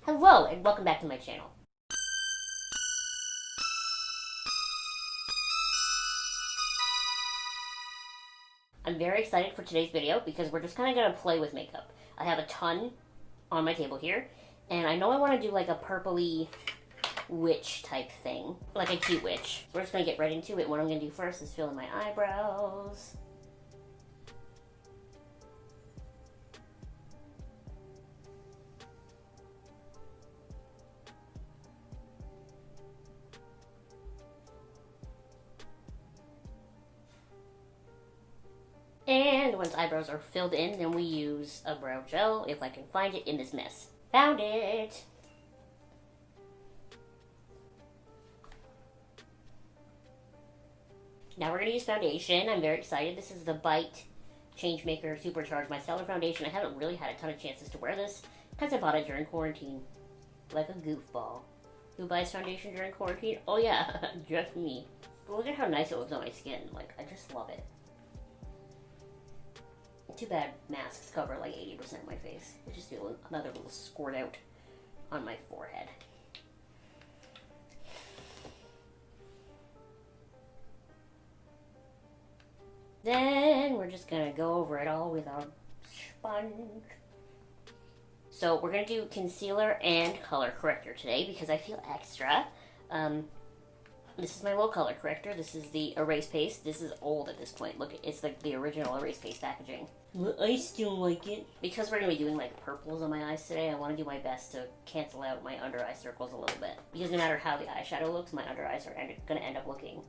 Hello and welcome back to my channel. I'm very excited for today's video because we're just kind of going to play with makeup. I have a ton on my table here, and I know I want to do like a purpley witch type thing, like a cute witch. We're just going to get right into it. What I'm going to do first is fill in my eyebrows. And once eyebrows are filled in, then we use a brow gel, if I can find it in this mess. Found it! Now we're going to use foundation. I'm very excited. This is the Bite Changemaker Supercharged Micellar Foundation. I haven't really had a ton of chances to wear this because I bought it during quarantine. Like a goofball. Who buys foundation during quarantine? Oh yeah, just me. But look at how nice it looks on my skin. Like, I just love it. Too bad masks cover like 80% of my face. I just do another little squirt out on my forehead. Then we're just gonna go over it all with our sponge. So we're gonna do concealer and color corrector today because I feel extra. This is my little color corrector. This is the erase paste. This is old at this point. Look, it's like the original erase paste packaging. I still like it. Because we're going to be doing like purples on my eyes today, I want to do my best to cancel out my under eye circles a little bit. Because no matter how the eyeshadow looks, my under eyes are going to end up looking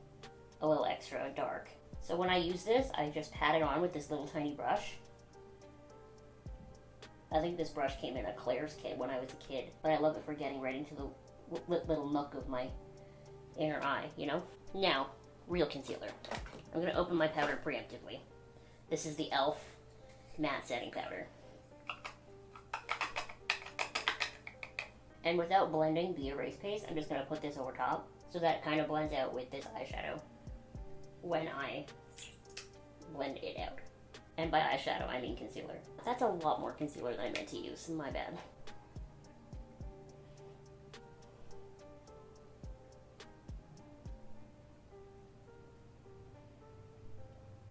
a little extra dark. So when I use this, I just pat it on with this little tiny brush. I think this brush came in a Claire's kit when I was a kid. But I love it for getting right into the little nook of my inner eye, you know? Now, real concealer. I'm going to open my powder preemptively. This is the e.l.f. matte setting powder. And without blending the erase paste, I'm just going to put this over top so that it kind of blends out with this eyeshadow when I blend it out. And by eyeshadow, I mean concealer. That's a lot more concealer than I meant to use. My bad.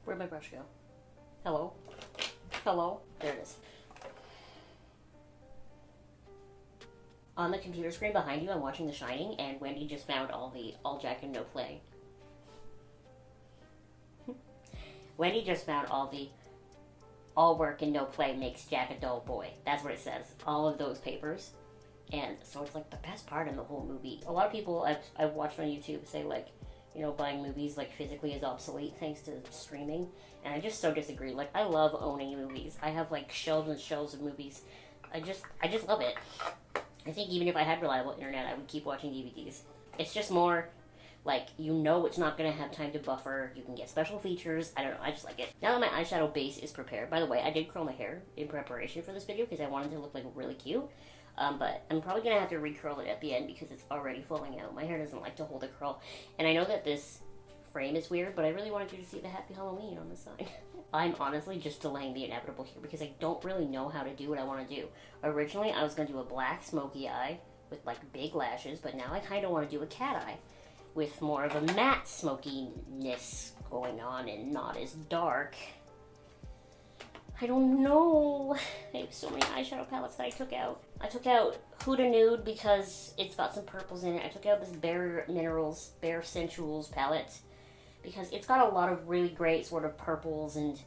Where'd my brush go? Hello? Hello? There it is. On the computer screen behind you, I'm watching The Shining, and Wendy just found all Jack and no play. Wendy just found all work and no play makes Jack a dull boy. That's what it says. All of those papers. And so it's like the best part in the whole movie. A lot of people I've watched on YouTube say like, you know, buying movies like physically is obsolete thanks to streaming, and I just so disagree. Like, I love owning movies. I have like shelves and shelves of movies. I just love it. I think even if I had reliable internet, I would keep watching DVDs. It's just more like, you know, it's not gonna have time to buffer. You can get special features. I don't know. I just like it. Now that my eyeshadow base is prepared. By the way, I did curl my hair in preparation for this video because I wanted to look like really cute. But I'm probably going to have to recurl it at the end because it's already falling out. My hair doesn't like to hold a curl. And I know that this frame is weird, but I really wanted you to see the Happy Halloween on the side. I'm honestly just delaying the inevitable here because I don't really know how to do what I want to do. Originally, I was going to do a black smoky eye with like big lashes, but now I kind of want to do a cat eye with more of a matte smokiness going on and not as dark. I don't know. I have so many eyeshadow palettes that I took out. I took out HUDA Nude because it's got some purples in it. I took out this Bare Minerals, Bare Sensuals palette because it's got a lot of really great sort of purples and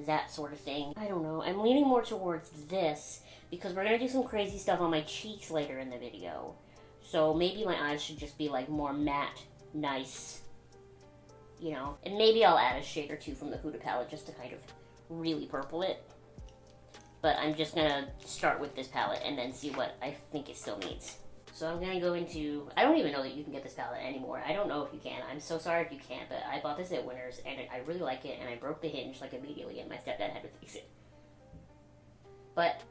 that sort of thing. I don't know. I'm leaning more towards this because we're going to do some crazy stuff on my cheeks later in the video. So maybe my eyes should just be like more matte, nice, you know. And maybe I'll add a shade or two from the HUDA palette just to kind of really purple it. But I'm just gonna start with this palette and then see what I think it still needs. So I'm gonna go into, I don't even know that you can get this palette anymore. I don't know if you can. I'm so sorry if you can't, but I bought this at Winners and I really like it, and I broke the hinge like immediately and my stepdad had to fix it. But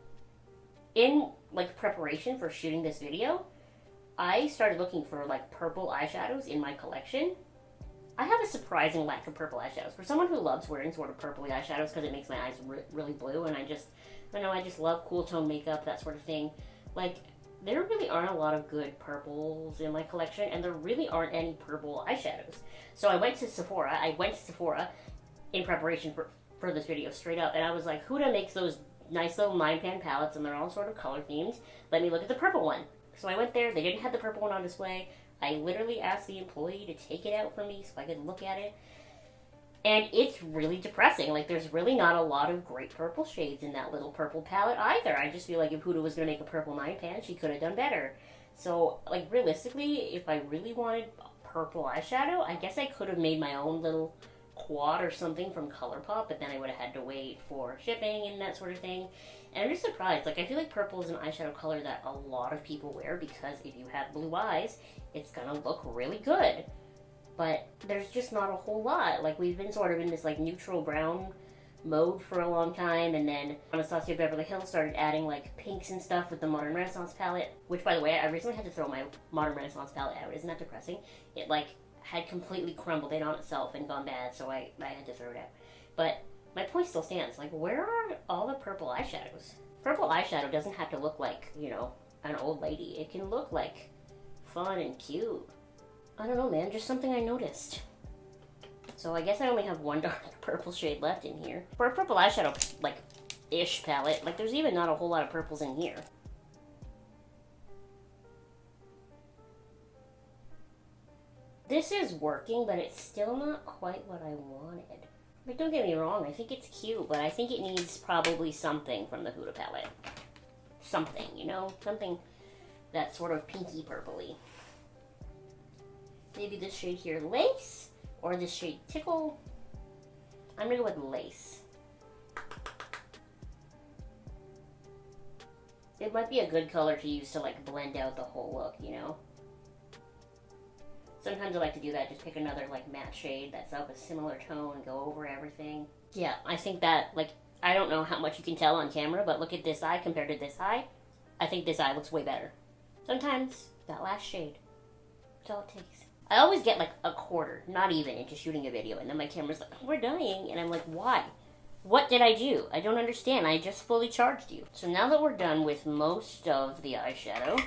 in like preparation for shooting this video, I started looking for like purple eyeshadows in my collection. I have a surprising lack of purple eyeshadows. For someone who loves wearing sort of purpley eyeshadows because it makes my eyes really blue, and I just love cool tone makeup, that sort of thing. Like, there really aren't a lot of good purples in my collection, and there really aren't any purple eyeshadows. So I went to Sephora. In preparation for this video, straight up, and I was like, Huda makes those nice little 9-pan palettes, and they're all sort of color themed. Let me look at the purple one. So I went there. They didn't have the purple one on display. I literally asked the employee to take it out for me so I could look at it. And it's really depressing. Like, there's really not a lot of great purple shades in that little purple palette either. I just feel like if Huda was going to make a purple 9-pan, she could have done better. So, like, realistically, if I really wanted purple eyeshadow, I guess I could have made my own little quad or something from ColourPop, but then I would have had to wait for shipping and that sort of thing. And I'm just surprised. Like, I feel like purple is an eyeshadow color that a lot of people wear because if you have blue eyes, it's going to look really good. But there's just not a whole lot. Like, we've been sort of in this, like, neutral brown mode for a long time, and then Anastasia Beverly Hills started adding, like, pinks and stuff with the Modern Renaissance palette, which, by the way, I recently had to throw my Modern Renaissance palette out. Isn't that depressing? It, like, had completely crumbled in on itself and gone bad, so I had to throw it out. But my point still stands. Like, where are all the purple eyeshadows? Purple eyeshadow doesn't have to look like, you know, an old lady. It can look, like, fun and cute. I don't know, man. Just something I noticed. So I guess I only have one dark purple shade left in here. For a purple eyeshadow, like, ish palette, like, there's even not a whole lot of purples in here. This is working, but it's still not quite what I wanted. But don't get me wrong, I think it's cute, but I think it needs probably something from the Huda palette. Something, you know? Something that's sort of pinky purpley. Maybe this shade here, Lace, or this shade, Tickle. I'm gonna go with Lace. It might be a good color to use to, like, blend out the whole look, you know? Sometimes I like to do that, just pick another, like, matte shade that's of a similar tone and go over everything. Yeah, I think that, like, I don't know how much you can tell on camera, but look at this eye compared to this eye. I think this eye looks way better. Sometimes, that last shade, that's all it takes. I always get, like, a quarter, not even, into shooting a video, and then my camera's like, we're dying, and I'm like, why? What did I do? I don't understand. I just fully charged you. So now that we're done with most of the eyeshadow,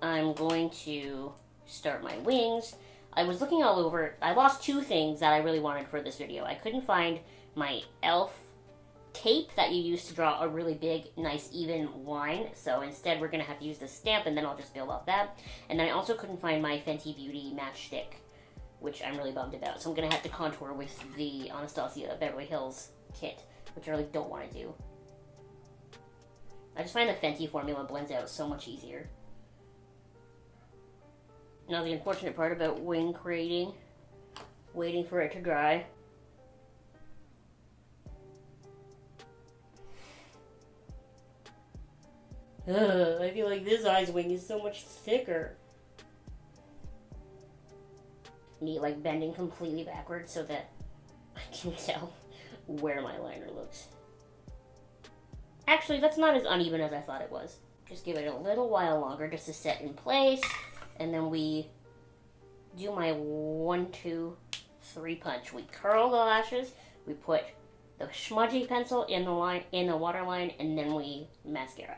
I'm going to start my wings. I was looking all over. I lost two things that I really wanted for this video. I couldn't find my e.l.f. tape that you use to draw a really big, nice, even line. So instead, we're going to have to use this stamp, and then I'll just build off that. And then I also couldn't find my Fenty Beauty Matchstix, which I'm really bummed about. So I'm going to have to contour with the Anastasia Beverly Hills kit, which I really don't want to do. I just find the Fenty formula blends out so much easier. Now the unfortunate part about wing creating, waiting for it to dry. I feel like this eye's wing is so much thicker. Need, like, bending completely backwards so that I can tell where my liner looks. Actually, that's not as uneven as I thought it was. Just give it a little while longer just to set in place. And then we do my 1, 2, 3 punch. We curl the lashes, we put the smudgy pencil in the line, in the waterline, and then we mascara.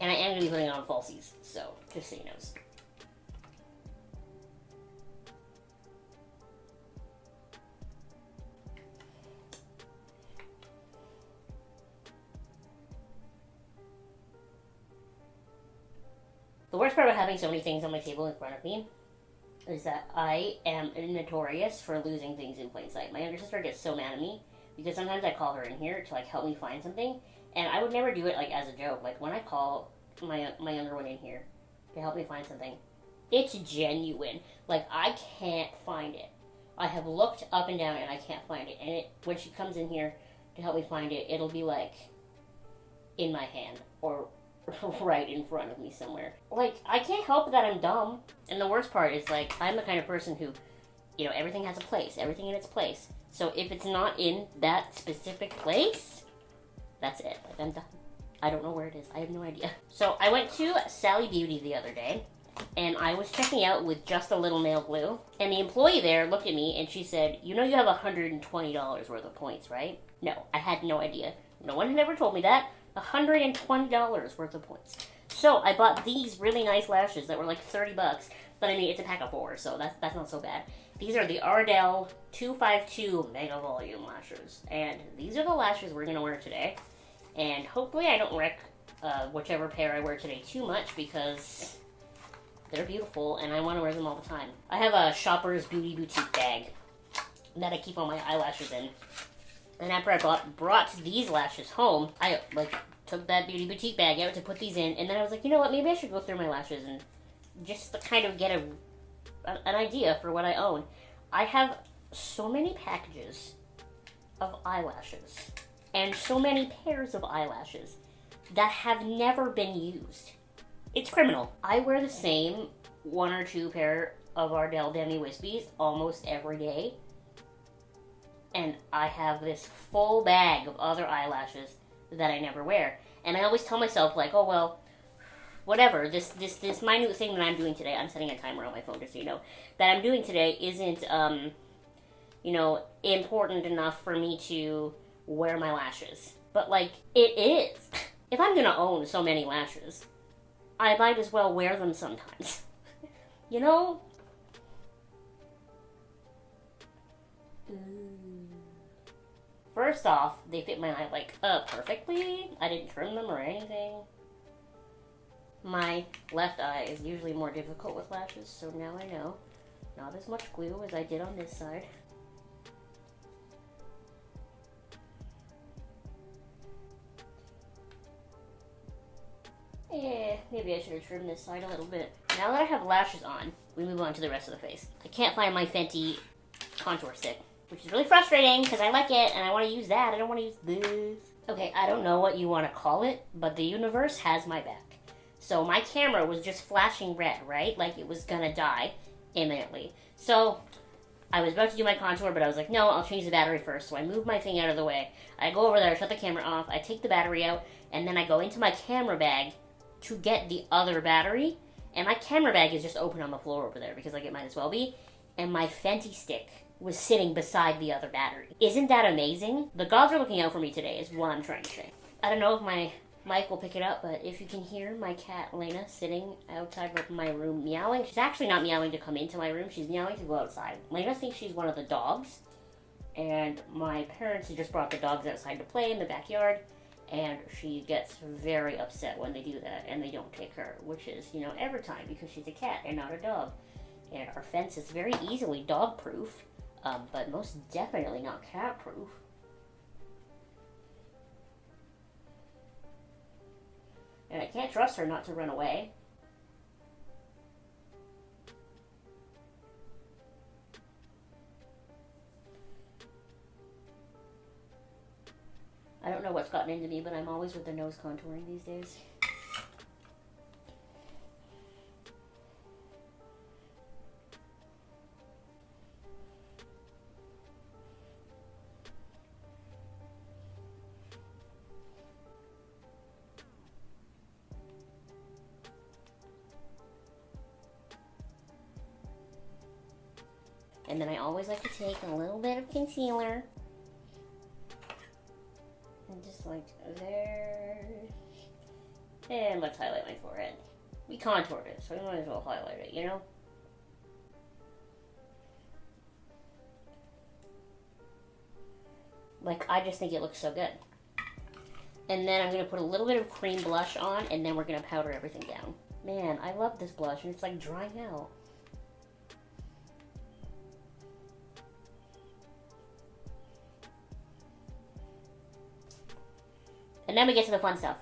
And I am going to be putting on falsies, so just so you know. The worst part about having so many things on my table in front of me is that I am notorious for losing things in plain sight. My younger sister gets so mad at me because sometimes I call her in here to, like, help me find something, and I would never do it, like, as a joke. Like, when I call my younger one in here to help me find something, it's genuine. Like, I can't find it. I have looked up and down and I can't find it. And when she comes in here to help me find it, it'll be, like, in my hand or right in front of me somewhere. Like, I can't help that I'm dumb. And the worst part is, like, I'm the kind of person who, you know, everything has a place, everything in its place. So if it's not in that specific place, that's it. Like, I'm done. I don't know where it is. I have no idea. So I went to Sally Beauty the other day, and I was checking out with just a little nail glue, and the employee there looked at me and she said, you know you have $120 worth of points, right? No, I had no idea. No one had ever told me that. $120 worth of points. So I bought these really nice lashes that were like 30 bucks, but I mean, it's a pack of 4, so that's not so bad. These are the Ardell 252 Mega Volume lashes, and these are the lashes we're gonna wear today. And hopefully I don't wreck whichever pair I wear today too much, because they're beautiful and I want to wear them all the time. I have a Shopper's Beauty Boutique bag that I keep all my eyelashes in. And after I brought these lashes home, I took that Beauty Boutique bag out to put these in, and then I was like, you know what, maybe I should go through my lashes and just to kind of get an idea for what I own. I have so many packages of eyelashes and so many pairs of eyelashes that have never been used. It's criminal. I wear the same 1 or 2 pair of Ardell Demi Wispies almost every day, and I have this full bag of other eyelashes that I never wear. And I always tell myself, like, oh well, whatever, this minute thing that I'm doing today, I'm setting a timer on my phone just so you know, that I'm doing today isn't, important enough for me to wear my lashes. But, like, it is. If I'm gonna own so many lashes, I might as well wear them sometimes. You know? First off, they fit my eye, perfectly. I didn't trim them or anything. My left eye is usually more difficult with lashes, so now I know. Not as much glue as I did on this side. Maybe I should have trimmed this side a little bit. Now that I have lashes on, we move on to the rest of the face. I can't find my Fenty contour stick, which is really frustrating because I like it and I want to use that. I don't want to use this. Okay, I don't know what you want to call it, but the universe has my back. So my camera was just flashing red, right? Like it was gonna die imminently. So I was about to do my contour, but I was like, no, I'll change the battery first. So I move my thing out of the way. I go over there, shut the camera off, I take the battery out, and then I go into my camera bag to get the other battery. And my camera bag is just open on the floor over there because like it might as well be. And my Fenty stick was sitting beside the other battery. Isn't that amazing? The gods are looking out for me today is what I'm trying to say. I don't know if my mic will pick it up, but if you can hear my cat Lena sitting outside of my room meowing, she's actually not meowing to come into my room, she's meowing to go outside. Lena thinks she's one of the dogs, and my parents had just brought the dogs outside to play in the backyard, and she gets very upset when they do that and they don't take her, which is, every time because she's a cat and not a dog. And our fence is very easily dog-proof, but most definitely not cat-proof. And I can't trust her not to run away. I don't know what's gotten into me, but I'm always with the nose contouring these days. And then I always like to take a little bit of concealer and just like there. And let's highlight my forehead. We contoured it, so we might as well highlight it, Like, I just think it looks so good. And then I'm going to put a little bit of cream blush on, and then we're going to powder everything down. Man, I love this blush, and it's like drying out. And then we get to the fun stuff.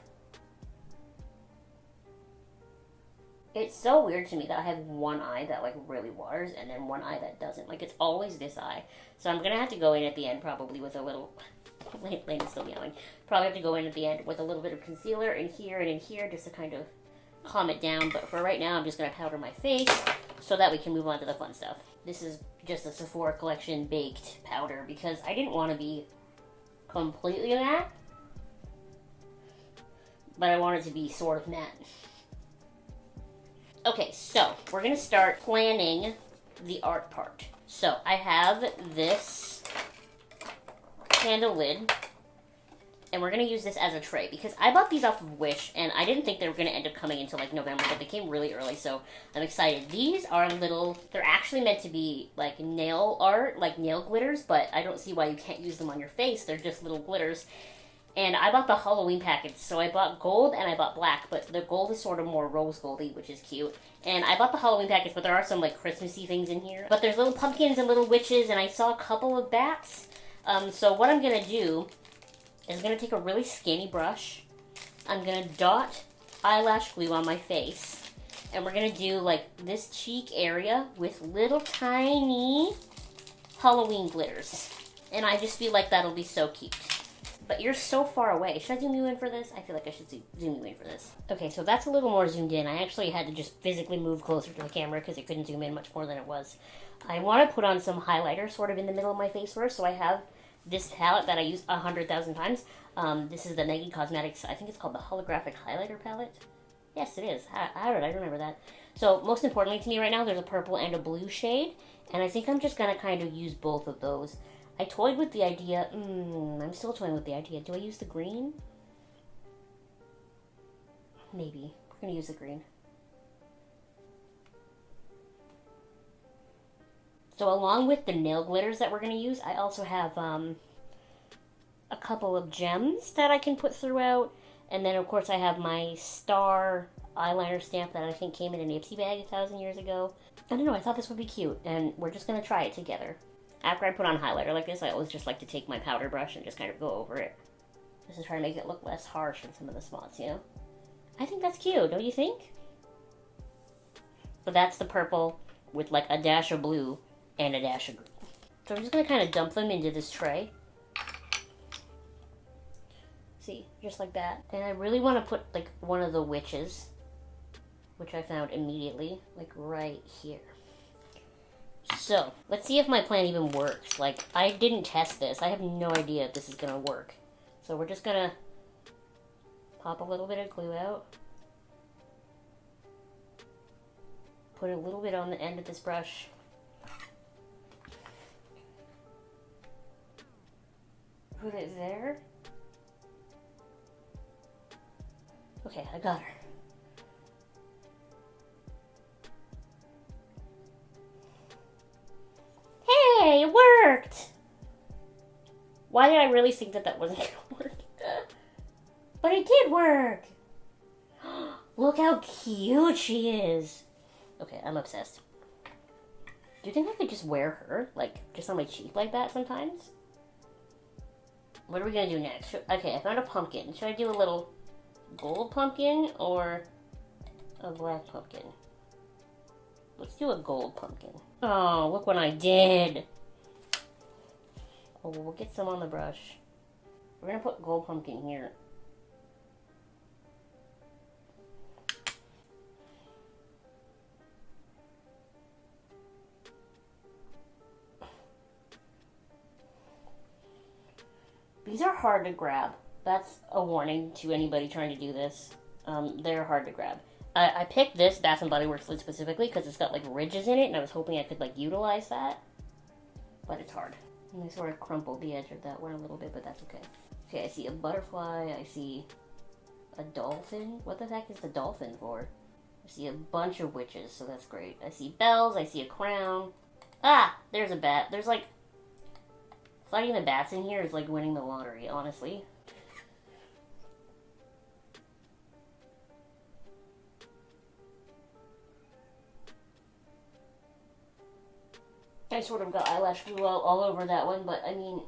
It's so weird to me that I have one eye that like really waters and then one eye that doesn't. Like it's always this eye. So I'm going to have to go in at the end probably with a little... Lane's still meowing. Probably have to go in at the end with a little bit of concealer in here just to kind of calm it down. But for right now I'm just going to powder my face so that we can move on to the fun stuff. This is just a Sephora Collection baked powder because I didn't want to be completely matte. But I want it to be sort of matte. Okay, so we're going to start planning the art part. So I have this candle lid, and we're going to use this as a tray because I bought these off of Wish, and I didn't think they were going to end up coming until like November, but they came really early, so I'm excited. These are little, they're actually meant to be like nail art, like nail glitters, but I don't see why you can't use them on your face. They're just little glitters. And I bought the Halloween packets, so I bought gold and I bought black, but the gold is sort of more rose goldy, which is cute. And I bought the Halloween packets, but there are some like Christmassy things in here. But there's little pumpkins and little witches, and I saw a couple of bats. So what I'm going to do is I'm going to take a really skinny brush. I'm going to dot eyelash glue on my face. And we're going to do like this cheek area with little tiny Halloween glitters. And I just feel like that'll be so cute. But you're so far away. Should I zoom you in for this? I feel like I should zoom you in for this. Okay, so that's a little more zoomed in. I actually had to just physically move closer to the camera because it couldn't zoom in much more than it was. I want to put on some highlighter sort of in the middle of my face first. So I have this palette that I use 100,000 times. This is the Nike Cosmetics, I think it's called the Holographic Highlighter Palette. Yes, it is. How did I remember that? So most importantly to me right now, there's a purple and a blue shade. And I think I'm just going to kind of use both of those. I toyed with the idea, I'm still toying with the idea. Do I use the green? Maybe. We're going to use the green. So along with the nail glitters that we're going to use, I also have a couple of gems that I can put throughout. And then, of course, I have my star eyeliner stamp that I think came in an Ipsy bag 1,000 years ago. I don't know, I thought this would be cute, and we're just going to try it together. After I put on highlighter like this, I always just like to take my powder brush and just kind of go over it. Just to try to make it look less harsh in some of the spots, you know? I think that's cute, don't you think? So that's the purple with like a dash of blue and a dash of green. So I'm just going to kind of dump them into this tray. See, just like that. And I really want to put like one of the witches, which I found immediately, like right here. So, let's see if my plan even works. Like, I didn't test this. I have no idea if this is going to work. So we're just going to pop a little bit of glue out. Put a little bit on the end of this brush. Put it there. Okay, I got her. Hey, it worked! Why did I really think that that wasn't going to work? But it did work! Look how cute she is! Okay, I'm obsessed. Do you think I could just wear her? Like, just on my cheek like that sometimes? What are we going to do next? Okay, I found a pumpkin. Should I do a little gold pumpkin or a black pumpkin? Let's do a gold pumpkin. Oh, look what I did. Oh, we'll get some on the brush. We're going to put gold pumpkin here. These are hard to grab. That's a warning to anybody trying to do this. They're hard to grab. I picked this Bath & Body Works lid specifically because it's got like ridges in it, and I was hoping I could like utilize that. But it's hard. And I sort of crumpled the edge of that one a little bit, but that's okay. Okay, I see a butterfly. I see a dolphin. What the heck is the dolphin for? I see a bunch of witches, so that's great. I see bells. I see a crown. Ah! There's a bat. There's like... Finding the bats in here is like winning the lottery, honestly. I sort of got eyelash glue all over that one, but I mean...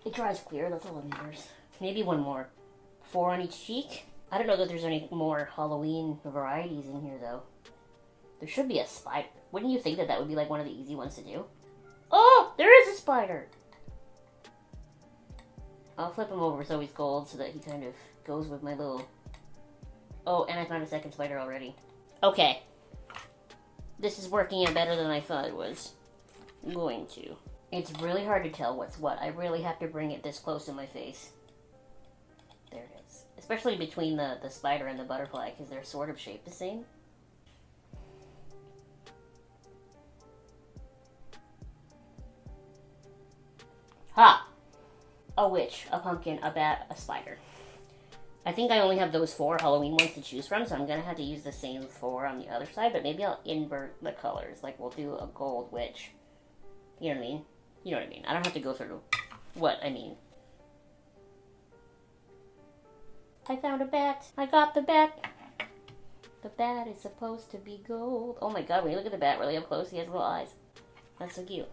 It dries clear, that's all that matters. Maybe one more. 4 on each cheek. I don't know that there's any more Halloween varieties in here, though. There should be a spider. Wouldn't you think that that would be like one of the easy ones to do? Oh, there is a spider! I'll flip him over so he's gold so that he kind of goes with my little... Oh, and I found a second spider already. Okay. This is working out better than I thought it was going to. It's really hard to tell what's what. I really have to bring it this close to my face. There it is. Especially between the spider and the butterfly, because they're sort of shaped the same. Ha! A witch, a pumpkin, a bat, a spider. I think I only have those 4 Halloween ones to choose from, so I'm going to have to use the same 4 on the other side, but maybe I'll invert the colors. Like, we'll do a gold witch. You know what I mean? You know what I mean. I don't have to go through what I mean. I found a bat. I got the bat. The bat is supposed to be gold. Oh my god, when you look at the bat really up close, he has little eyes. That's so cute.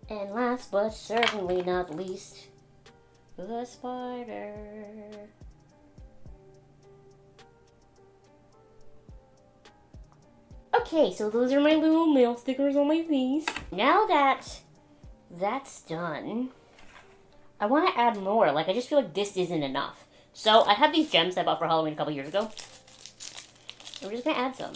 And last but certainly not least, the spider. Okay, so those are my little nail stickers on my face. Now that that's done, I want to add more. Like, I just feel like this isn't enough. So I have these gems I bought for Halloween a couple years ago. I'm just going to add some.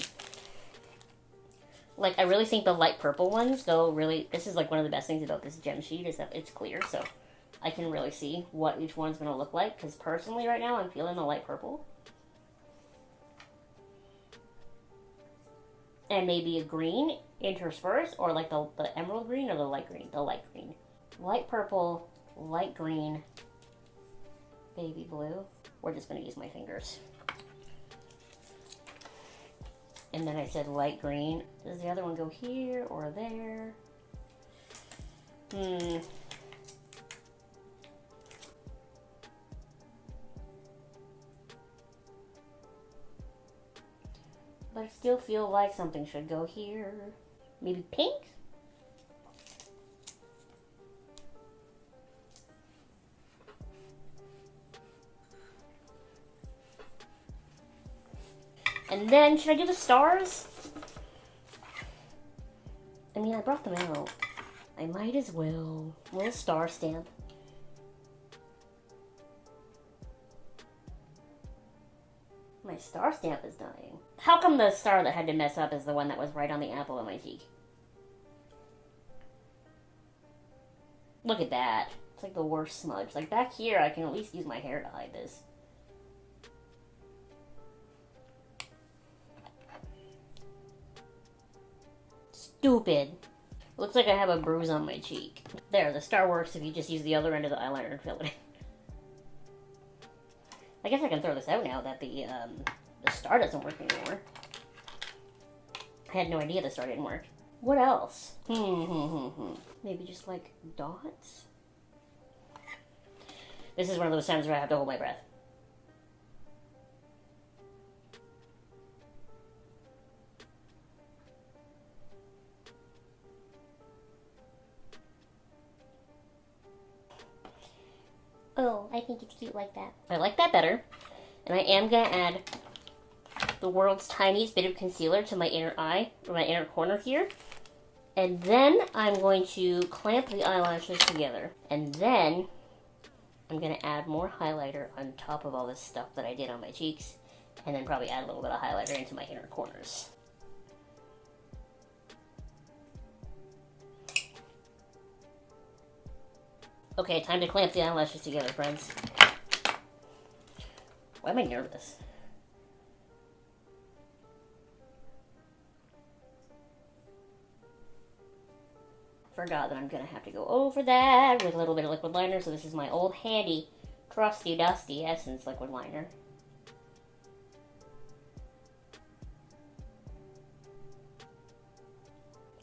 Like, I really think the light purple ones go really... This is, like, one of the best things about this gem sheet is that it's clear, so I can really see what each one's going to look like. Because personally, right now, I'm feeling the light purple. And maybe a green interspersed, or, like, the emerald green or the light green? The light green. Light purple, light green, baby blue. We're just going to use my fingers. And then I said light green. Does the other one go here or there? But I still feel like something should go here. Maybe pink? And then, should I do the stars? I mean, I brought them out. I might as well. A little star stamp. My star stamp is dying. How come the star that had to mess up is the one that was right on the apple of my cheek? Look at that. It's like the worst smudge. Like, back here, I can at least use my hair to hide this. Stupid. Looks like I have a bruise on my cheek. There, the star works if you just use the other end of the eyeliner and fill it in. I guess I can throw this out now that the star doesn't work anymore. I had no idea the star didn't work. What else? Maybe just like dots? This is one of those times where I have to hold my breath. Oh, I think it's cute like that. I like that better. And I am going to add the world's tiniest bit of concealer to my inner eye, or my inner corner here. And then I'm going to clamp the eyelashes together. And then I'm going to add more highlighter on top of all this stuff that I did on my cheeks. And then probably add a little bit of highlighter into my inner corners. Okay, time to clamp the eyelashes together, friends. Why am I nervous? Forgot that I'm going to have to go over that with a little bit of liquid liner. So this is my old handy, trusty, dusty Essence liquid liner.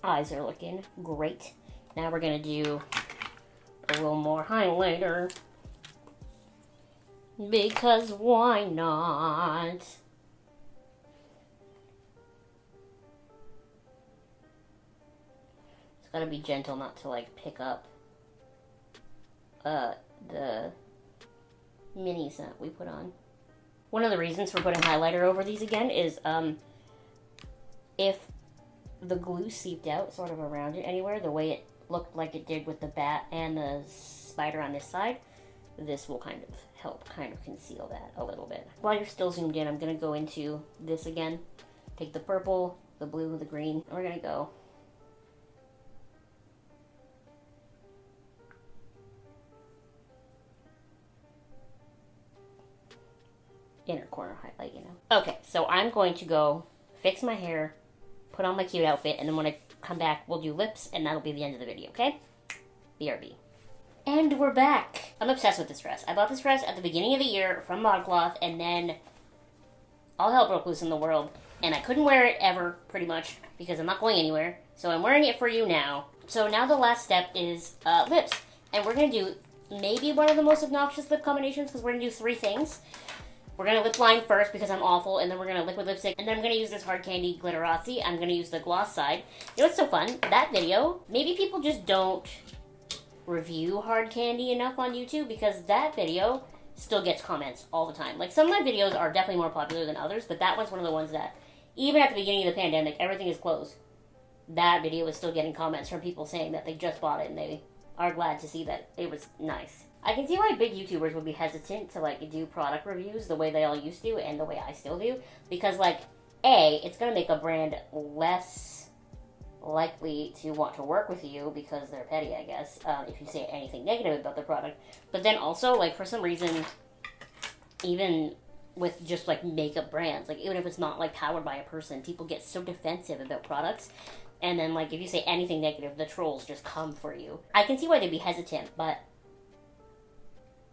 Eyes are looking great. Now we're going to do a little more highlighter. Because why not? It's gotta be gentle not to like pick up the minis that we put on. One of the reasons for putting highlighter over these again is if the glue seeped out sort of around it anywhere, the way it looked like it did with the bat and the spider on this side, this will kind of help kind of conceal that a little bit. While you're still zoomed in, I'm going to go into this again. Take the purple, the blue, the green, and we're going to go inner corner highlight, you know. Okay, so I'm going to go fix my hair, put on my cute outfit, and then when I come back, we'll do lips, and that'll be the end of the video, okay? BRB. And we're back. I'm obsessed with this dress. I bought this dress at the beginning of the year from ModCloth, and then all hell broke loose in the world, and I couldn't wear it ever, pretty much, because I'm not going anywhere. So I'm wearing it for you now. So now the last step is lips, and we're going to do maybe one of the most obnoxious lip combinations, because we're going to do 3 things. We're going to lip line first, because I'm awful, and then we're going to liquid lipstick, and then I'm going to use this Hard Candy Glitterazzi. I'm going to use the gloss side. You know what's so fun? That video, maybe people just don't review hard candy enough on YouTube, because that video still gets comments all the time. Like, some of my videos are definitely more popular than others, but that one's one of the ones that, even at the beginning of the pandemic, everything is closed. That video is still getting comments from people saying that they just bought it and they are glad to see that it was nice. I can see why big YouTubers would be hesitant to, like, do product reviews the way they all used to and the way I still do, because, like, A, it's going to make a brand less likely to want to work with you because they're petty, I guess, if you say anything negative about the product. But then also, like, for some reason, even with just, like, makeup brands, like, even if it's not, like, powered by a person, people get so defensive about products. And then, like, if you say anything negative, the trolls just come for you. I can see why they'd be hesitant, but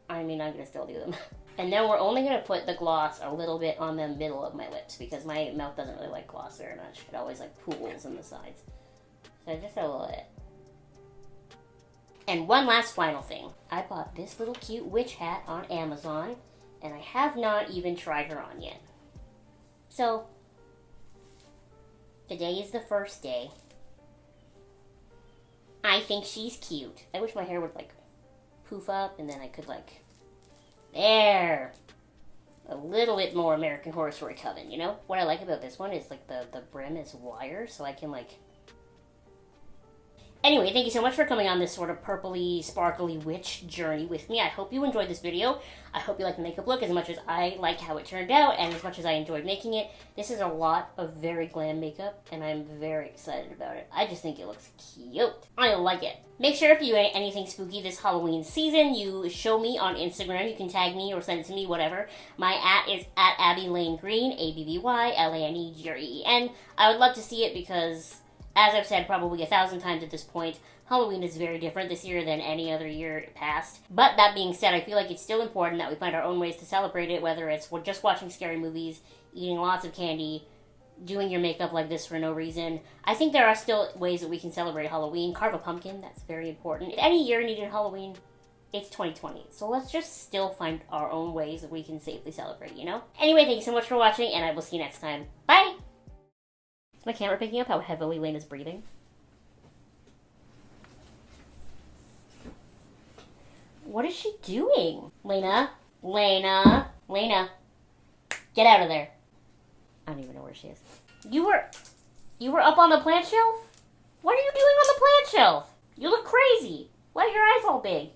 I mean, I'm going to still do them. And then we're only going to put the gloss a little bit on the middle of my lips, because my mouth doesn't really like gloss very much. It always, like, pools in the sides. So just a little bit. And one last final thing. I bought this little cute witch hat on Amazon, and I have not even tried her on yet. So today is the first day. I think she's cute. I wish my hair would, like, poof up, and then I could, like, there. A little bit more American Horror Story Coven, you know? What I like about this one is, like, the brim is wire, so I can, like... Anyway, thank you so much for coming on this sort of purpley, sparkly witch journey with me. I hope you enjoyed this video. I hope you like the makeup look as much as I like how it turned out, and as much as I enjoyed making it. This is a lot of very glam makeup, and I'm very excited about it. I just think it looks cute. I like it. Make sure if you do anything spooky this Halloween season, you show me on Instagram. You can tag me or send it to me, whatever. My @ is at Abby Lane Green, ABBYLANEGREEN. I would love to see it because, as I've said probably 1,000 times at this point, Halloween is very different this year than any other year past. But that being said, I feel like it's still important that we find our own ways to celebrate it, whether it's just watching scary movies, eating lots of candy, doing your makeup like this for no reason. I think there are still ways that we can celebrate Halloween. Carve a pumpkin, that's very important. If any year needed Halloween, it's 2020. So let's just still find our own ways that we can safely celebrate, you know? Anyway, thank you so much for watching, and I will see you next time. Bye! Is my camera picking up how heavily Lane is breathing? What is she doing? Lena? Lena? Lena? Get out of there. I don't even know where she is. You were up on the plant shelf? What are you doing on the plant shelf? You look crazy. Why are your eyes all big?